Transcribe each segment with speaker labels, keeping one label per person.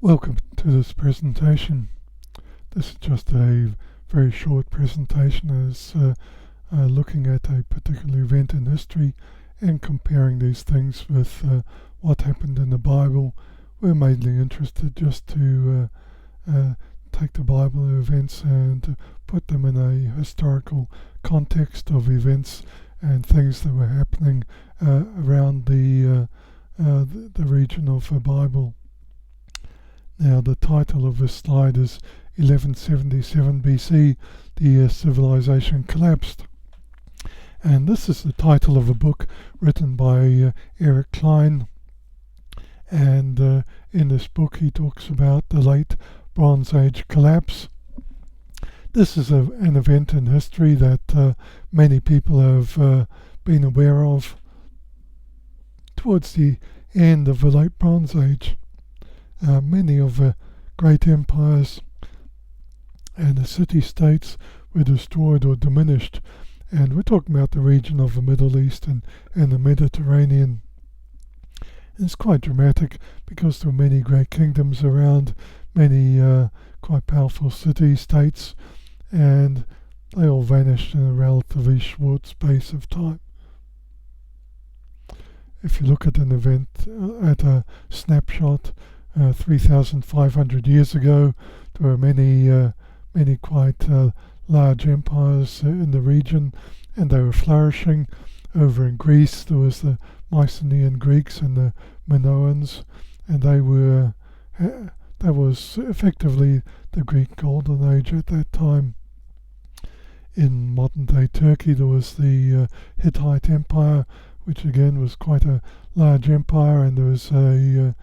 Speaker 1: Welcome to this presentation. This is just a very short presentation as looking at a particular event in history and comparing these things with what happened in the Bible. We're mainly interested just to take the Bible events and put them in a historical context of events and things that were happening around the region of the Bible. Now, the title of this slide is 1177 BC, the civilization collapsed. And this is the title of a book written by Eric Klein. And in this book he talks about the late Bronze Age collapse. This is an event in history that many people have been aware of towards the end of the late Bronze Age. Many of the great empires and the city-states were destroyed or diminished, and we're talking about the region of the Middle East and the Mediterranean. And it's quite dramatic because there were many great kingdoms around, many quite powerful city-states, and they all vanished in a relatively short space of time. If you look at an event, at a snapshot, 3,500 years ago, there were many quite large empires in the region, and they were flourishing. Over in Greece, there was the Mycenaean Greeks and the Minoans, and that was effectively the Greek Golden Age at that time. In modern-day Turkey, there was the Hittite Empire, which again was quite a large empire, and there was a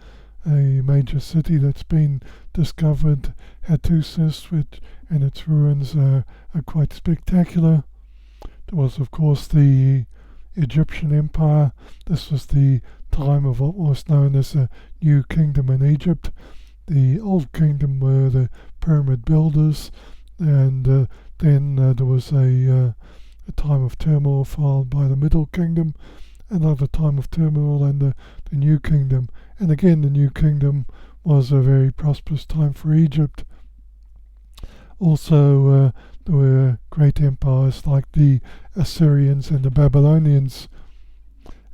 Speaker 1: major city that's been discovered, Hattusis, and its ruins are quite spectacular. There was, of course, the Egyptian Empire. This was the time of what was known as a new kingdom in Egypt. The old kingdom were the pyramid builders, and then there was a time of turmoil followed by the Middle Kingdom, another time of turmoil, and the New Kingdom. And again, the New Kingdom was a very prosperous time for Egypt. Also, there were great empires like the Assyrians and the Babylonians.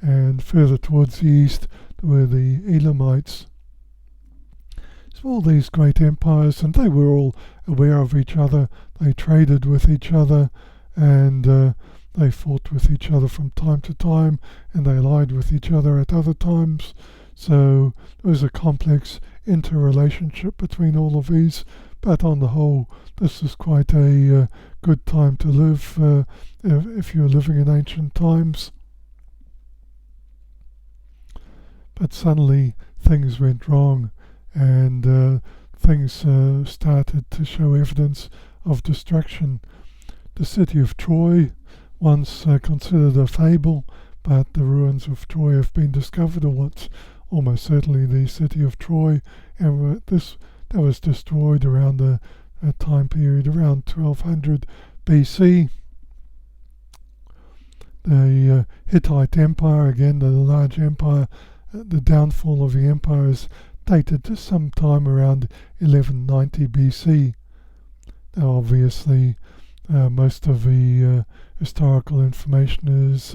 Speaker 1: And further towards the east, there were the Elamites. So all these great empires, and they were all aware of each other. They traded with each other, and they fought with each other from time to time, and they allied with each other at other times. So there was a complex interrelationship between all of these, but on the whole, this is quite a good time to live if you're living in ancient times. But suddenly things went wrong, and things started to show evidence of destruction. The city of Troy, once considered a fable, but the ruins of Troy have been discovered, or what's almost certainly the city of Troy, and that was destroyed around the time period around 1200 BC. The Hittite Empire, again the large empire, the downfall of the empire is dated to sometime around 1190 BC. Now obviously most of the historical information is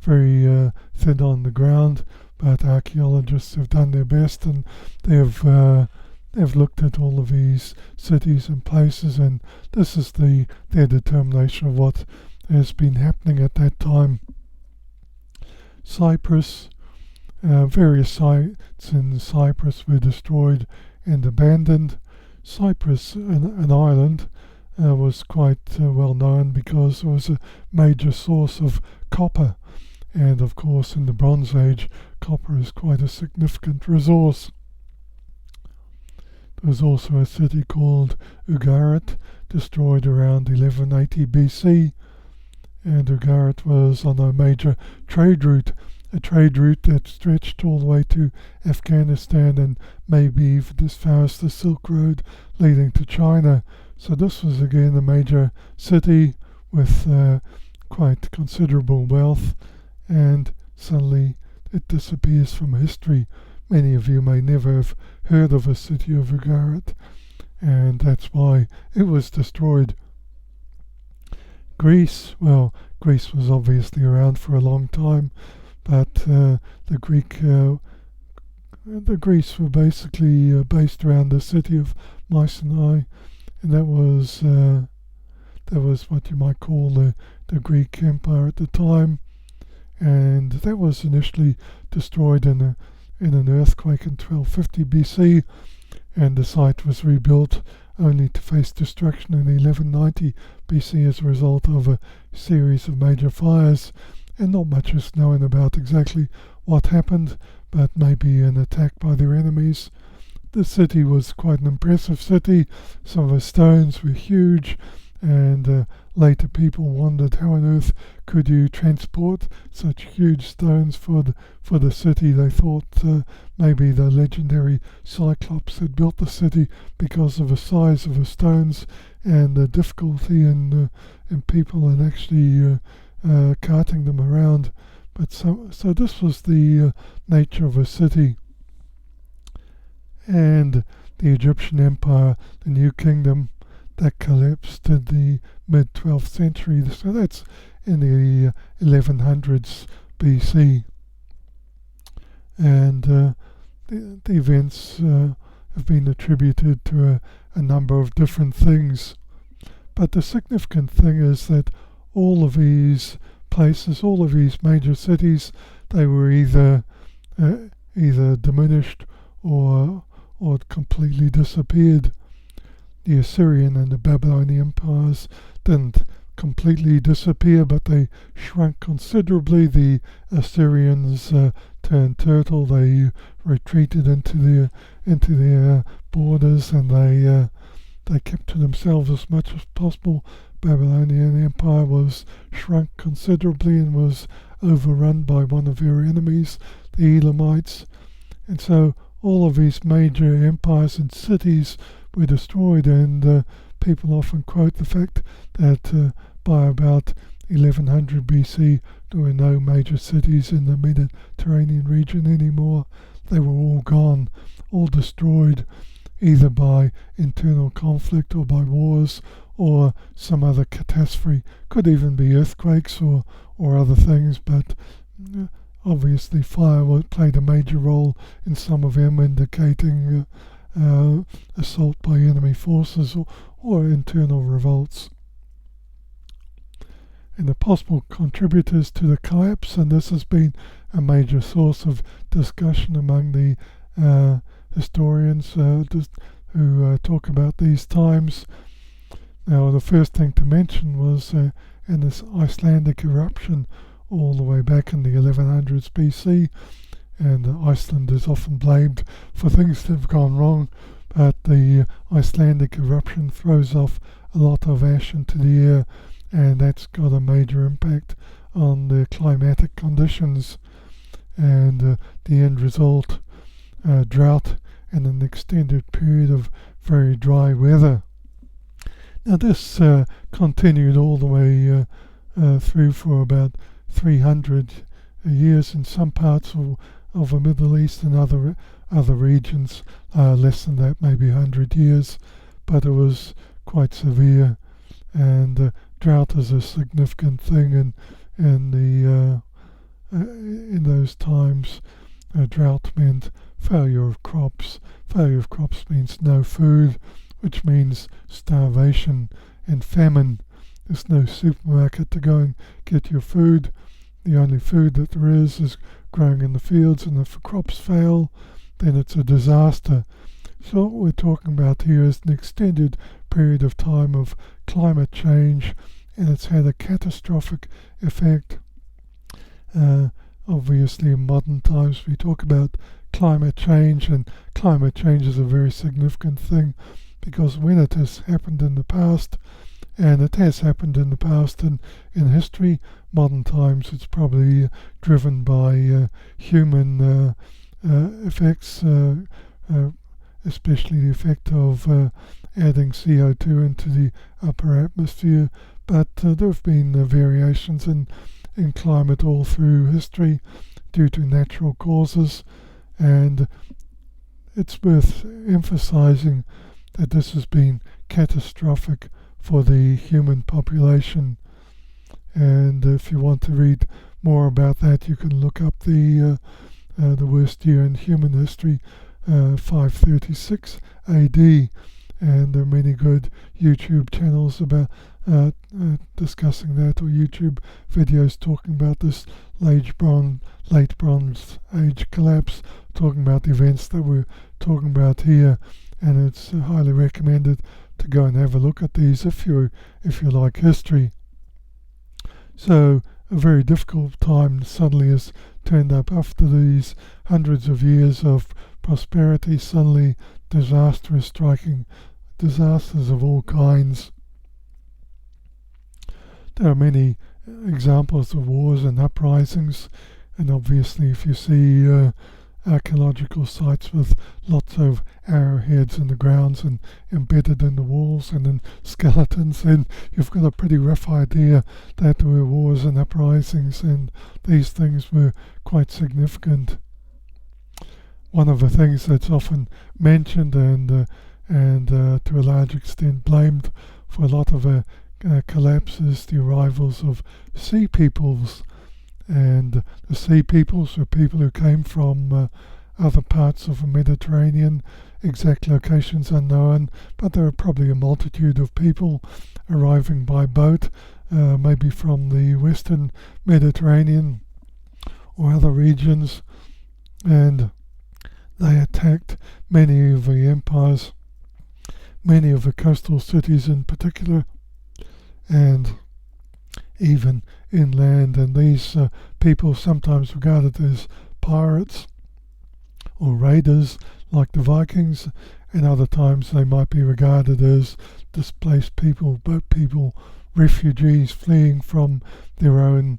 Speaker 1: very thin on the ground, but archaeologists have done their best, and they've looked at all of these cities and places, and this is their determination of what has been happening at that time. Cyprus, various sites in Cyprus were destroyed and abandoned. Cyprus, an island, was quite well known because it was a major source of copper, and of course in the Bronze Age copper is quite a significant resource. There was also a city called Ugarit, destroyed around 1180 BC, and Ugarit was on a major trade route, a trade route that stretched all the way to Afghanistan and maybe even as far as the Silk Road leading to China. So this was again a major city with quite considerable wealth, and suddenly it disappears from history. many of you may never have heard of a city of Ugarit, and that's why it was destroyed. Greece was obviously around for a long time, but the Greeks were basically based around the city of Mycenae, and that was what you might call the Greek Empire at the time, and that was initially destroyed in an earthquake in 1250 BC, and the site was rebuilt only to face destruction in 1190 BC as a result of a series of major fires, and not much is known about exactly what happened, but maybe an attack by their enemies. The city was quite an impressive city. Some of the stones were huge, and later people wondered how on earth could you transport such huge stones for the city. They thought maybe the legendary Cyclops had built the city because of the size of the stones and the difficulty in people and actually carting them around. But so this was the nature of a city. And the Egyptian Empire, the New Kingdom, that collapsed in the mid-12th century. So that's in the 1100s BC. And the events have been attributed to a number of different things. But the significant thing is that all of these places, all of these major cities, they were either diminished or completely disappeared. The Assyrian and the Babylonian empires didn't completely disappear, but they shrunk considerably. The Assyrians turned turtle. They retreated into their borders, and they kept to themselves as much as possible. Babylonian Empire was shrunk considerably and was overrun by one of their enemies, the Elamites. And so all of these major empires and cities were destroyed, and people often quote the fact that by about 1100 BC there were no major cities in the Mediterranean region anymore. They were all gone, all destroyed, either by internal conflict or by wars or some other catastrophe. Could even be earthquakes or other things, but obviously fire played a major role in some of them, indicating assault by enemy forces or internal revolts. And the possible contributors to the collapse, and this has been a major source of discussion among the historians who talk about these times. Now, the first thing to mention was in this Icelandic eruption all the way back in the 1100s BC, and Iceland is often blamed for things that have gone wrong, but the Icelandic eruption throws off a lot of ash into the air, and that's got a major impact on the climatic conditions, and the end result, drought and an extended period of very dry weather. Now this continued all the way through for about 300 years in some parts of the Middle East, and other regions less than that, maybe 100 years, but it was quite severe, and drought is a significant thing in those times. Drought meant failure of crops. Failure of crops means no food, which means starvation and famine. There's no supermarket to go and get your food. The only food that there is growing in the fields, and if the crops fail, then it's a disaster. So what we're talking about here is an extended period of time of climate change, and it's had a catastrophic effect. Obviously in modern times we talk about climate change, and climate change is a very significant thing, because when it has happened in the past, and it has happened in the past in history, modern times it's probably driven by human effects, especially the effect of adding CO2 into the upper atmosphere, but there have been variations in climate all through history due to natural causes, And it's worth emphasizing that this has been catastrophic for the human population. And if you want to read more about that, you can look up the worst year in human history, 536 AD, and there are many good YouTube channels about discussing that, or YouTube videos talking about this late Bronze Age collapse, talking about the events that we're talking about here, and it's highly recommended to go and have a look at these if you like history. So a very difficult time suddenly has turned up after these hundreds of years of prosperity. Suddenly disaster is striking, disasters of all kinds. There are many examples of wars and uprisings, and obviously if you see archaeological sites with lots of arrowheads in the grounds and embedded in the walls and in skeletons, then you've got a pretty rough idea that there were wars and uprisings, and these things were quite significant. One of the things that's often mentioned and to a large extent blamed for a lot of collapse is the arrivals of sea peoples. And the sea peoples were people who came from other parts of the Mediterranean, exact locations unknown, but there are probably a multitude of people arriving by boat, maybe from the Western Mediterranean or other regions, and they attacked many of the empires, many of the coastal cities in particular, and even inland, and these people sometimes regarded as pirates or raiders like the Vikings, and other times they might be regarded as displaced people, boat people, refugees fleeing from their own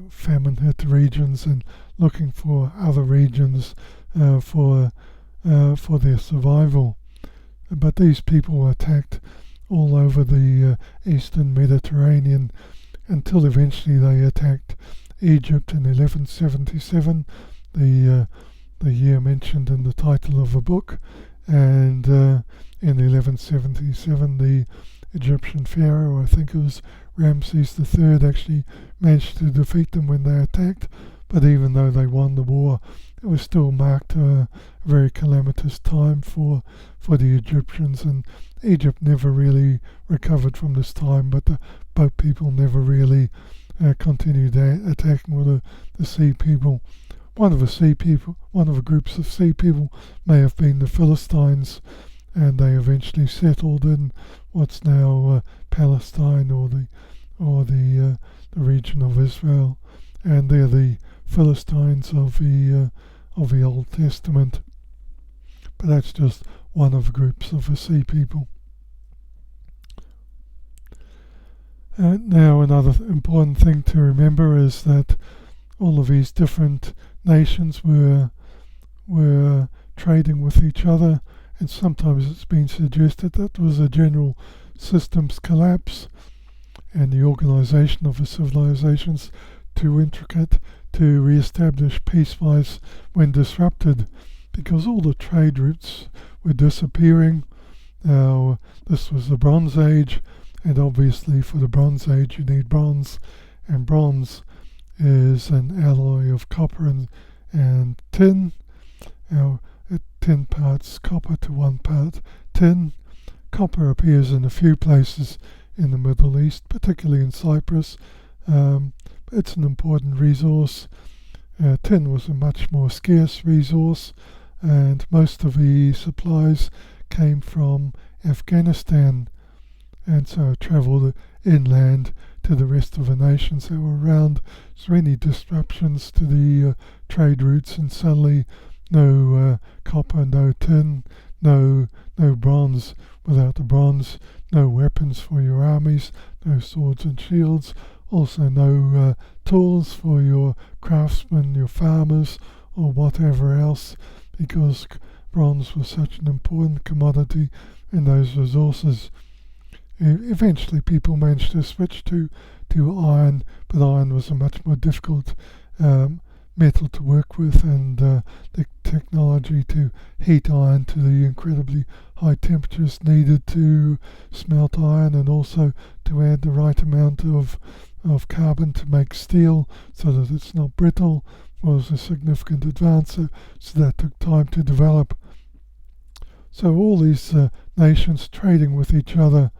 Speaker 1: famine-hit regions and looking for other regions for their survival. But these people were attacked all over the eastern Mediterranean until eventually they attacked Egypt in 1177, the year mentioned in the title of the book, and in 1177 the Egyptian pharaoh, I think it was Ramses III, actually managed to defeat them when they attacked, but even though they won the war, it was still marked a very calamitous time for the Egyptians, and Egypt never really recovered from this time, but the boat people never really continued attacking with the sea people. One of the groups of sea people may have been the Philistines, and they eventually settled in what's now Palestine or the region of Israel, and they're the Philistines of the Old Testament. But that's just one of the groups of the sea people. Now another important thing to remember is that all of these different nations were trading with each other, and sometimes it's been suggested that there was a general systems collapse and the organization of the civilizations too intricate to re-establish peace-wise when disrupted, because all the trade routes were disappearing. Now, this was the Bronze Age, and obviously for the Bronze Age you need bronze, and bronze is an alloy of copper and tin. Now, 10 parts copper to 1 part tin. Copper appears in a few places in the Middle East, particularly in Cyprus. It's an important resource. Tin was a much more scarce resource, and most of the supplies came from Afghanistan, and so it travelled inland to the rest of the nations that were around. So any disruptions to the trade routes, and suddenly no copper, no tin, no bronze. Without the bronze, no weapons for your armies, no swords and shields, also no tools for your craftsmen, your farmers, or whatever else, because bronze was such an important commodity in those resources. Eventually people managed to switch to iron, but iron was a much more difficult metal to work with, and the technology to heat iron to the incredibly high temperatures needed to smelt iron, and also to add the right amount of carbon to make steel so that it's not brittle, was a significant advance. So that took time to develop. So all these nations trading with each other.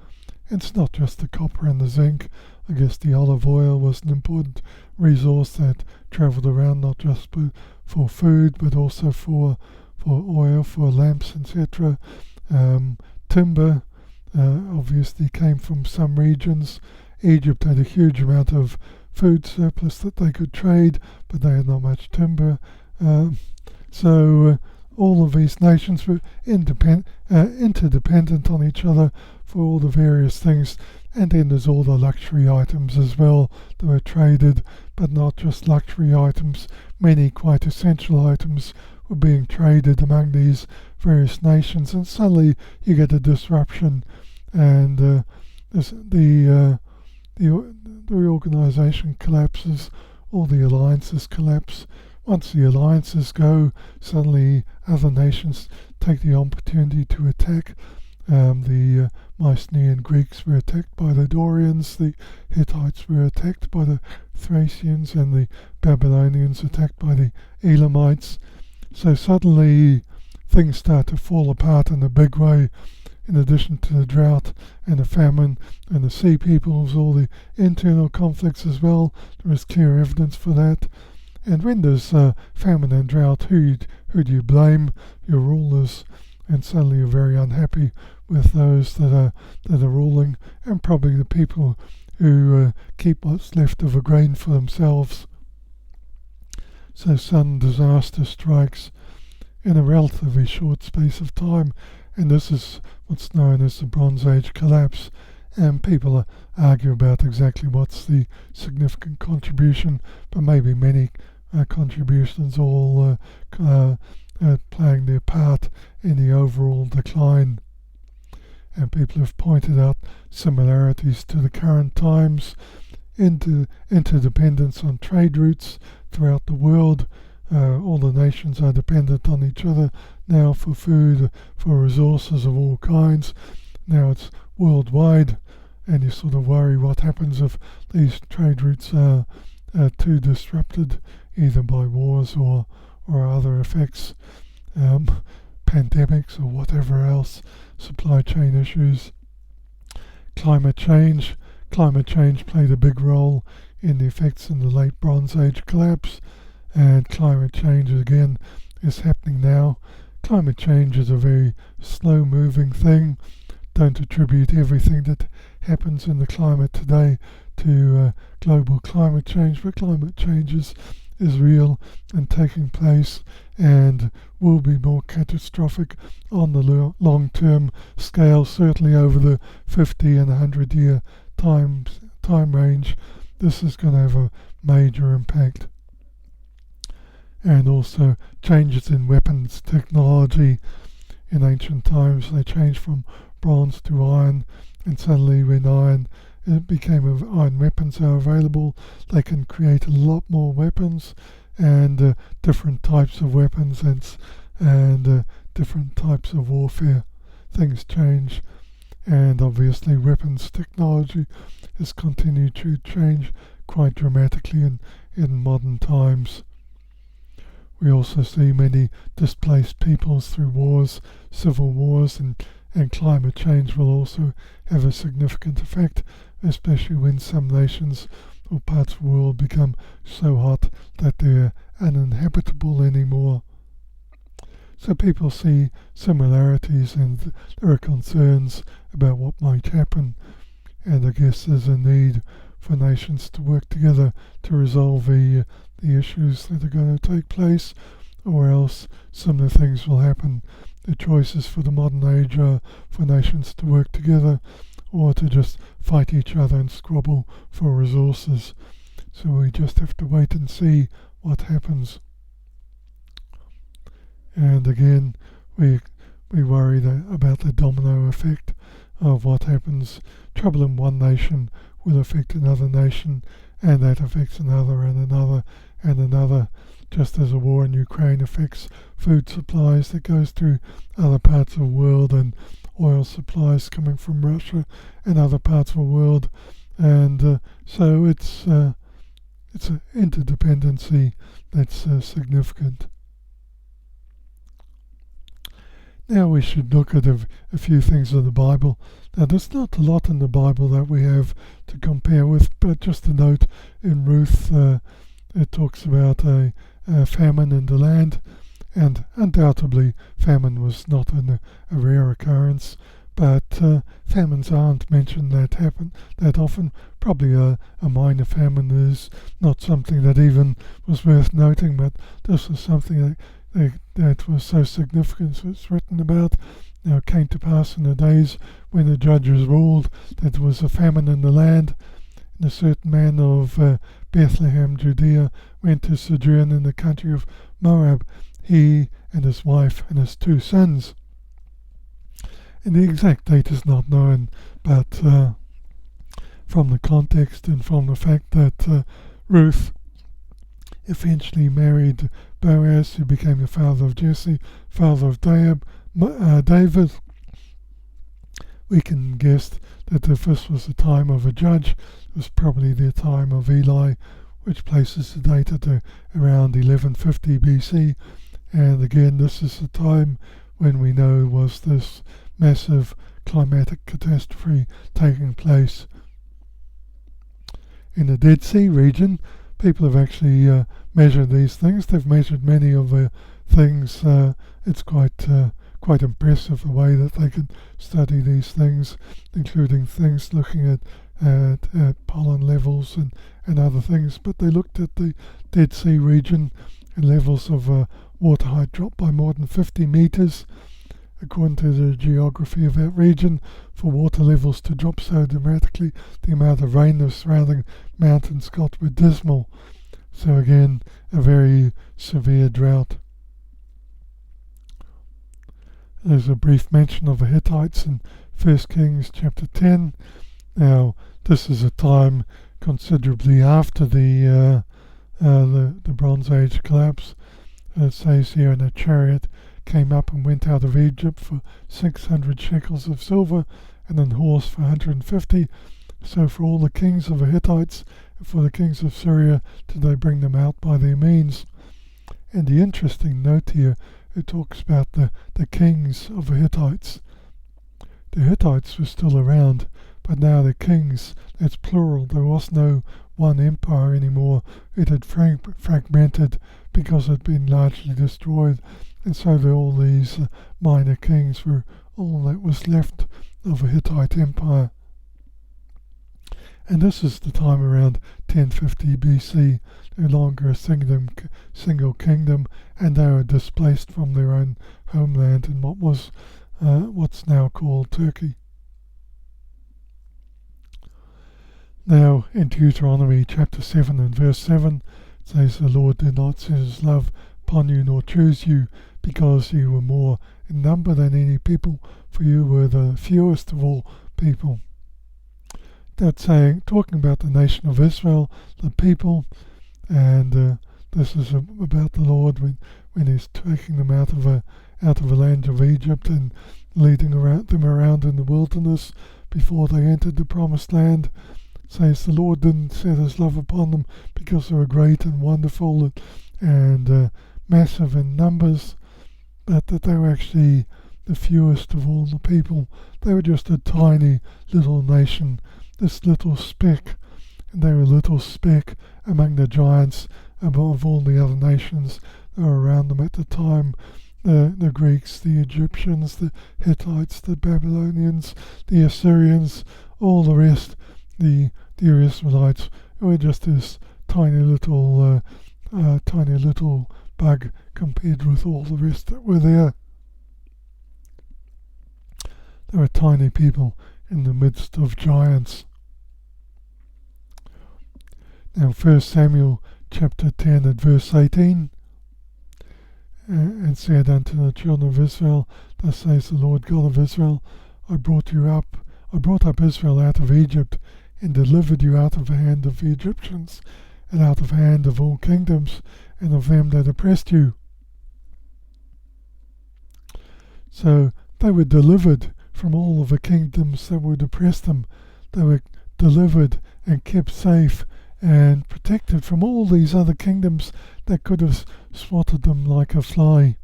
Speaker 1: It's not just the copper and the zinc. I guess the olive oil was an important resource that travelled around, not just for food, but also for oil, for lamps, etc. Timber obviously came from some regions. Egypt had a huge amount of food surplus that they could trade, but they had not much timber. So all of these nations were interdependent on each other for all the various things. And then there's all the luxury items as well that were traded, but not just luxury items. Many quite essential items were being traded among these various nations, and suddenly you get a disruption, and the organisation collapses, all the alliances collapse. Once the alliances go, suddenly other nations take the opportunity to attack. The Mycenaean Greeks were attacked by the Dorians, the Hittites were attacked by the Thracians, and the Babylonians attacked by the Elamites. So suddenly things start to fall apart in a big way. In addition to the drought and the famine and the sea peoples, all the internal conflicts as well, there is clear evidence for that. And when there's famine and drought, who do you blame? Your rulers. And suddenly you're very unhappy with those that are ruling, and probably the people who keep what's left of a grain for themselves. So sudden disaster strikes in a relatively short space of time, and this is what's known as the Bronze Age collapse. And people argue about exactly what's the significant contribution, but maybe many contributions all playing their part in the overall decline. And people have pointed out similarities to the current times, interdependence on trade routes throughout the world. All the nations are dependent on each other now for food, for resources of all kinds. Now it's worldwide, and you sort of worry what happens if these trade routes are too disrupted, either by wars or other effects, pandemics or whatever else, supply chain issues. Climate change played a big role in the effects in the late Bronze Age collapse, and climate change again is happening now. Climate change is a very slow moving thing. Don't attribute everything that happens in the climate today to global climate change, but climate change is real and taking place, and will be more catastrophic on the long-term scale, certainly over the 50 and 100 year time range. This is going to have a major impact. And also changes in weapons technology. In ancient times they changed from bronze to iron, and suddenly when iron weapons are available, they can create a lot more weapons, and different types of weapons, and different types of warfare. Things change, and obviously weapons technology has continued to change quite dramatically in modern times. We also see many displaced peoples through wars, civil wars, and climate change will also have a significant effect, especially when some nations or parts of the world become so hot that they're uninhabitable anymore. So people see similarities, and there are concerns about what might happen, and I guess there's a need for nations to work together to resolve the issues that are going to take place, or else similar things will happen. The choices for the modern age are for nations to work together, or to just fight each other and squabble for resources. So we just have to wait and see what happens. And again, we worry about the domino effect of what happens. Trouble in one nation will affect another nation, and that affects another and another, and another, just as a war in Ukraine affects food supplies that goes through other parts of the world, and oil supplies coming from Russia and other parts of the world. And so it's an interdependency that's significant. Now we should look at a few things of the Bible. Now there's not a lot in the Bible that we have to compare with, but just a note, in Ruth it talks about a famine in the land, and undoubtedly famine was not a rare occurrence, but famines aren't mentioned that often. Probably a minor famine is not something that even was worth noting, but this was something that was so significant, so it's written about. Now it came to pass in the days when the judges ruled that there was a famine in the land, and a certain man of Bethlehem, Judea, went to sojourn in the country of Moab, he and his wife and his 2 sons. And the exact date is not known, but from the context and from the fact that Ruth eventually married Boaz, who became the father of Jesse, father of David, we can guess that if this was the time of a judge, it was probably the time of Eli, which places the date at around 1150 BC. And again, this is the time when we know was this massive climatic catastrophe taking place. In the Dead Sea region, people have actually measured these things. They've measured many of the things. It's quite impressive the way that they can study these things, including things looking at pollen levels and other things. But they looked at the Dead Sea region, and levels of water height dropped by more than 50 meters. According to the geography of that region, for water levels to drop so dramatically, the amount of rain the surrounding mountains got were dismal. So again, a very severe drought. There's a brief mention of the Hittites in 1 Kings chapter 10. Now, this is a time considerably after the Bronze Age collapse. It says here, in a chariot came up and went out of Egypt for 600 shekels of silver, and an horse for 150. So for all the kings of the Hittites and for the kings of Syria did they bring them out by their means. And the interesting note here, it talks about the kings of the Hittites. The Hittites were still around, but now the kings, that's plural. There was no one empire anymore. It had fragmented because it had been largely destroyed. And so all these minor kings were all that was left of the Hittite Empire. And this is the time around 1050 BC, no longer a single kingdom, and they were displaced from their own homeland in what's now called Turkey. Now, in Deuteronomy chapter 7 and verse 7, it says, "The Lord did not set his love upon you nor choose you, because you were more in number than any people, for you were the fewest of all people." That's talking about the nation of Israel, the people, and this is about the Lord when He's taking them out of the land of Egypt and leading them around in the wilderness before they entered the promised land. It says the Lord didn't set His love upon them because they were great and wonderful and massive in numbers, but that they were actually the fewest of all the people. They were just a tiny little nation, this little speck, and they were a little speck among the giants above all the other nations that were around them at the time. The Greeks, the Egyptians, the Hittites, the Babylonians, the Assyrians, all the rest, the Israelites, were just this tiny little bug compared with all the rest that were there. They were tiny people in the midst of giants. Now 1 Samuel chapter 10 at verse 18, and said unto the children of Israel, Thus says the Lord God of Israel, I brought up Israel out of Egypt, and delivered you out of the hand of the Egyptians, and out of hand of all kingdoms, and of them that oppressed you. So they were delivered from all of the kingdoms that would oppress them. They were delivered and kept safe and protected from all these other kingdoms that could have swatted them like a fly.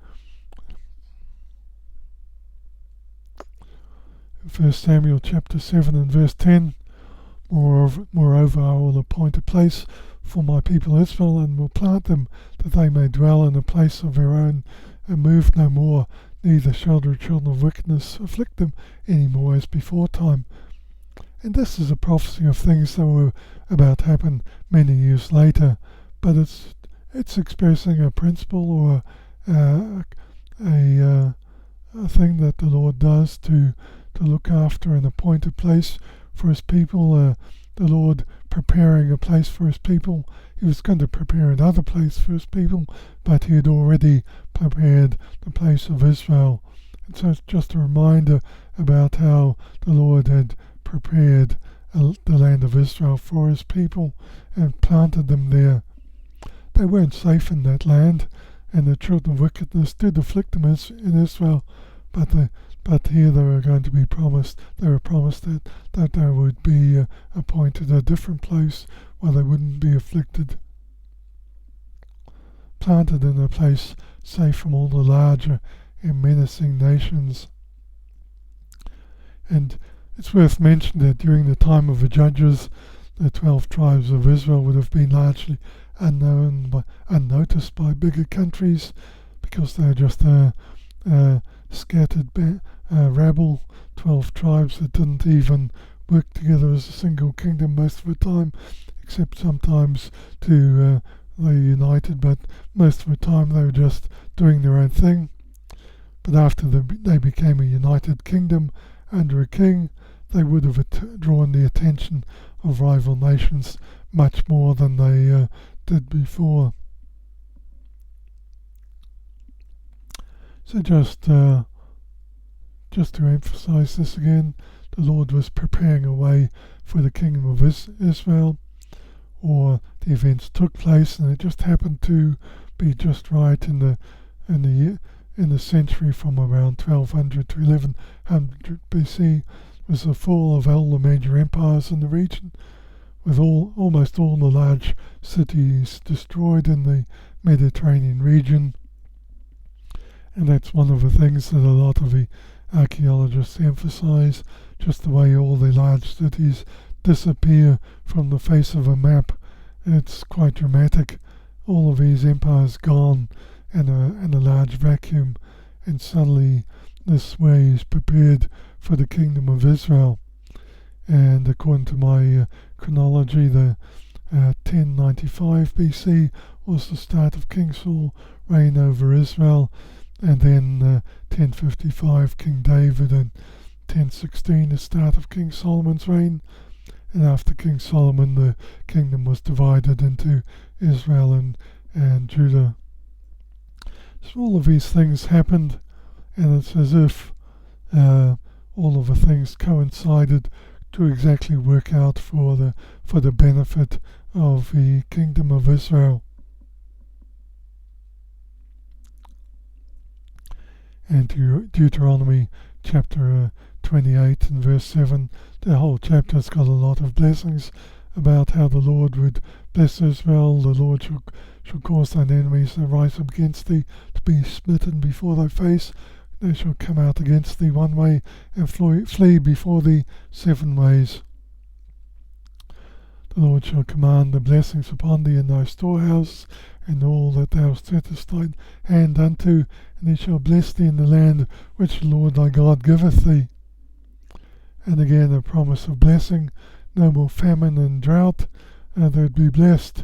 Speaker 1: 1 Samuel chapter 7 and verse 10, Moreover I will appoint a place for my people Israel, and will plant them, that they may dwell in a place of their own, and move no more, neither shall the children of wickedness afflict them any more as before time. And this is a prophecy of things that were about to happen many years later, but it's expressing a principle or a thing that the Lord does to look after and appoint a place for his people. The Lord preparing a place for his people. He was going to prepare another place for his people, but he had already prepared the place of Israel. And so it's just a reminder about how the Lord had prepared the land of Israel for his people and planted them there. They weren't safe in that land, and the children of wickedness did afflict them in Israel, but here they were going to be promised. They were promised that they would be appointed a different place where they wouldn't be afflicted. Planted in a place safe from all the larger and menacing nations. And it's worth mentioning that during the time of the judges, the 12 tribes of Israel would have been largely unnoticed by bigger countries, because they're just scattered rabble, 12 tribes that didn't even work together as a single kingdom most of the time, except sometimes they united, but most of the time they were just doing their own thing. But after they became a united kingdom under a king, they would have drawn the attention of rival nations much more than they did before. So just to emphasize this again, the Lord was preparing a way for the kingdom of Israel, or the events took place, and it just happened to be just right in the century from around 1200 to 1100 BC. Was the fall of all the major empires in the region, with almost all the large cities destroyed in the Mediterranean region. And that's one of the things that a lot of the archaeologists emphasize, just the way all the large cities disappear from the face of a map. It's quite dramatic. All of these empires gone, and a large vacuum, and suddenly this way is prepared for the kingdom of Israel. And according to my chronology, the 1095 BC was the start of King Saul's reign over Israel, and then 1055 King David, and 1016 the start of King Solomon's reign. And after King Solomon, the kingdom was divided into Israel and Judah. So all of these things happened, and it's as if all of the things coincided to exactly work out for the benefit of the kingdom of Israel. And Deuteronomy chapter 28 and verse 7, the whole chapter has got a lot of blessings about how the Lord would bless Israel. The Lord shall cause thine enemies that rise up against thee to be smitten before thy face. They shall come out against thee one way, and flee before thee 7 ways. The Lord shall command the blessings upon thee in thy storehouse, and all that thou settest thine hand unto, and he shall bless thee in the land which the Lord thy God giveth thee. And again a promise of blessing, no more famine and drought, they'd be blessed.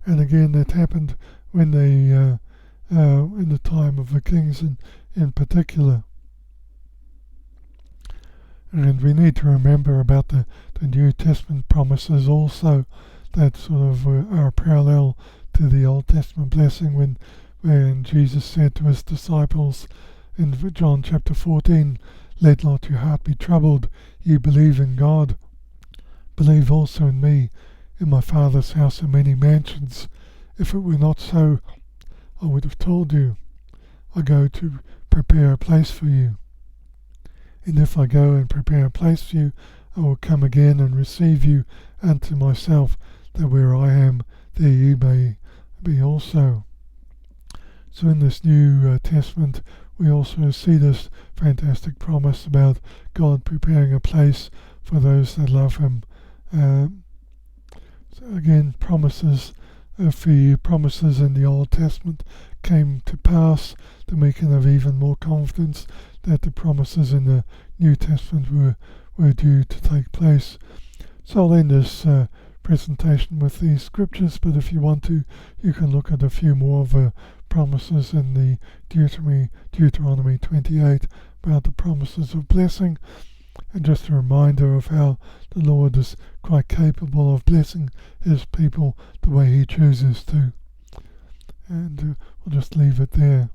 Speaker 1: And again that happened when they, in the time of the kings in particular. And we need to remember about the New Testament promises also, that sort of are parallel to the Old Testament blessing when Jesus said to his disciples in John chapter 14, "Let not your heart be troubled, ye believe in God, believe also in me. In my Father's house are many mansions. If it were not so, I would have told you. I go to prepare a place for you. And if I go and prepare a place for you, I will come again and receive you unto myself, that where I am, there you may be also. So in this New Testament, we also see this fantastic promise about God preparing a place for those that love Him. So again, promises for you, promises in the Old Testament came to pass, then we can have even more confidence that the promises in the New Testament were due to take place. So I'll end this presentation with these scriptures, but if you want to, you can look at a few more of the promises in the Deuteronomy 28 about the promises of blessing, and just a reminder of how the Lord is quite capable of blessing His people the way He chooses to. And we'll just leave it there.